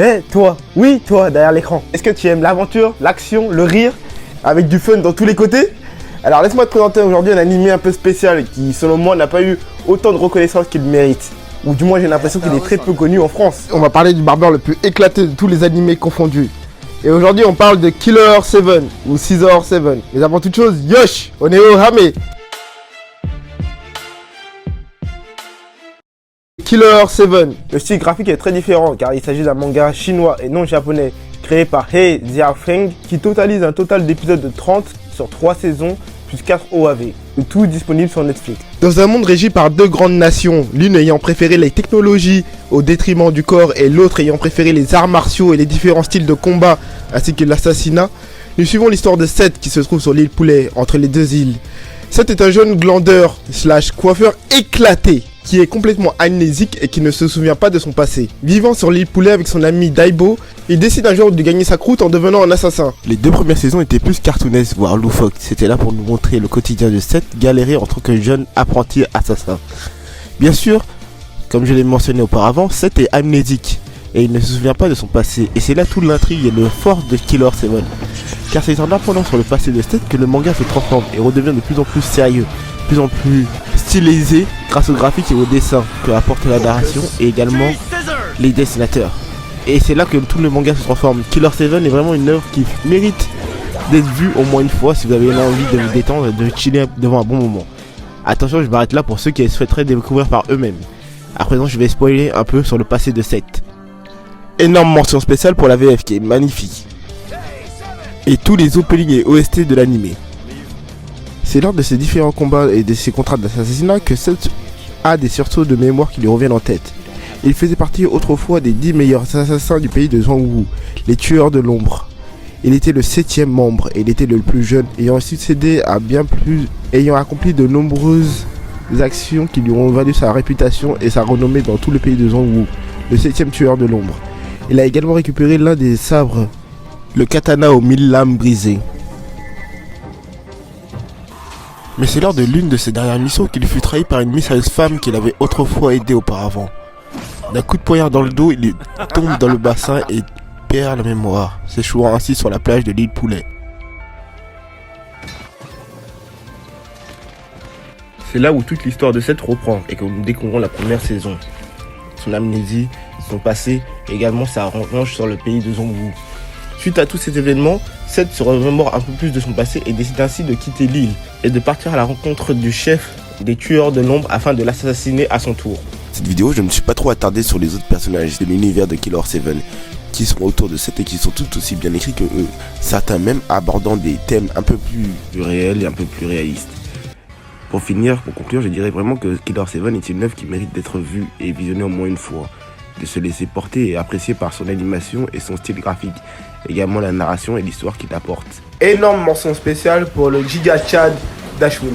Eh, toi, oui, toi, derrière l'écran. Est-ce que tu aimes l'aventure, l'action, le rire, avec du fun dans tous les côtés? Alors laisse-moi te présenter aujourd'hui un animé un peu spécial qui, selon moi, n'a pas eu autant de reconnaissance qu'il mérite. Ou du moins, j'ai l'impression qu'il est très peu connu en France. On va parler du barbeur le plus éclaté de tous les animés confondus. Et aujourd'hui, on parle de Killer 7 ou Scissor 7. Mais avant toute chose, yosh, on est au Hame. Killer 7. Le style graphique est très différent car il s'agit d'un manga chinois et non japonais créé par He Jiafeng qui totalise un total d'épisodes de 30 sur 3 saisons plus 4 OAV. Le tout disponible sur Netflix. Dans un monde régi par deux grandes nations, l'une ayant préféré les technologies au détriment du corps et l'autre ayant préféré les arts martiaux et les différents styles de combat ainsi que l'assassinat, nous suivons l'histoire de Seth qui se trouve sur l'île Poulet entre les deux îles. Seth est un jeune glandeur / coiffeur éclaté qui est complètement amnésique et qui ne se souvient pas de son passé. Vivant sur l'île Poulet avec son ami Daibo, il décide un jour de gagner sa croûte en devenant un assassin. Les deux premières saisons étaient plus cartoonesques, voire loufoques. C'était là pour nous montrer le quotidien de Seth galérer en tant que jeune apprenti assassin. Bien sûr, comme je l'ai mentionné auparavant, Seth est amnésique et il ne se souvient pas de son passé. Et c'est là toute l'intrigue et le force de Killer 7. Car c'est en apprenant sur le passé de Seth que le manga se transforme et redevient de plus en plus sérieux, de plus en plus stylisé grâce au graphique et au dessin que apporte la narration et également les dessinateurs. Et c'est là que tout le manga se transforme. Killer 7 est vraiment une œuvre qui mérite d'être vue au moins une fois si vous avez envie de vous détendre et de chiller devant un bon moment. Attention, je m'arrête là pour ceux qui souhaiteraient découvrir par eux-mêmes. À présent, je vais spoiler un peu sur le passé de Seth. Énorme mention spéciale pour la VF qui est magnifique. Et tous les openings et OST de l'anime. C'est lors de ces différents combats et de ces contrats d'assassinat que Seth a des sursauts de mémoire qui lui reviennent en tête. Il faisait partie autrefois des 10 meilleurs assassins du pays de Zhongwu, les tueurs de l'ombre. Il était le 7e membre et il était le plus jeune, ayant succédé à bien plus, ayant accompli de nombreuses actions qui lui ont valu sa réputation et sa renommée dans tout le pays de Zhongwu, le 7e tueur de l'ombre. Il a également récupéré l'un des sabres, le katana aux 1000 lames brisées. Mais c'est lors de l'une de ses dernières missions qu'il fut trahi par une mystérieuse femme qu'il avait autrefois aidée auparavant. D'un coup de poignard dans le dos, il tombe dans le bassin et perd la mémoire, s'échouant ainsi sur la plage de l'île Poulet. C'est là où toute l'histoire de Seth reprend et que nous découvrons la première saison. Son amnésie, son passé et également sa revanche sur le pays de Zhongwu. Suite à tous ces événements, Seth se remémore un peu plus de son passé et décide ainsi de quitter l'île et de partir à la rencontre du chef des tueurs de l'ombre afin de l'assassiner à son tour. Cette vidéo, je ne me suis pas trop attardé sur les autres personnages de l'univers de Killer 7 qui sont autour de Seth et qui sont tout aussi bien écrits que eux, certains même abordant des thèmes un peu plus réels et un peu plus réalistes. Pour conclure, je dirais vraiment que Killer 7 est une œuvre qui mérite d'être vue et visionnée au moins une fois, de se laisser porter et apprécier par son animation et son style graphique, également la narration et l'histoire qu'il apporte. Énorme mention spéciale pour le Giga Chad d'Ashwin.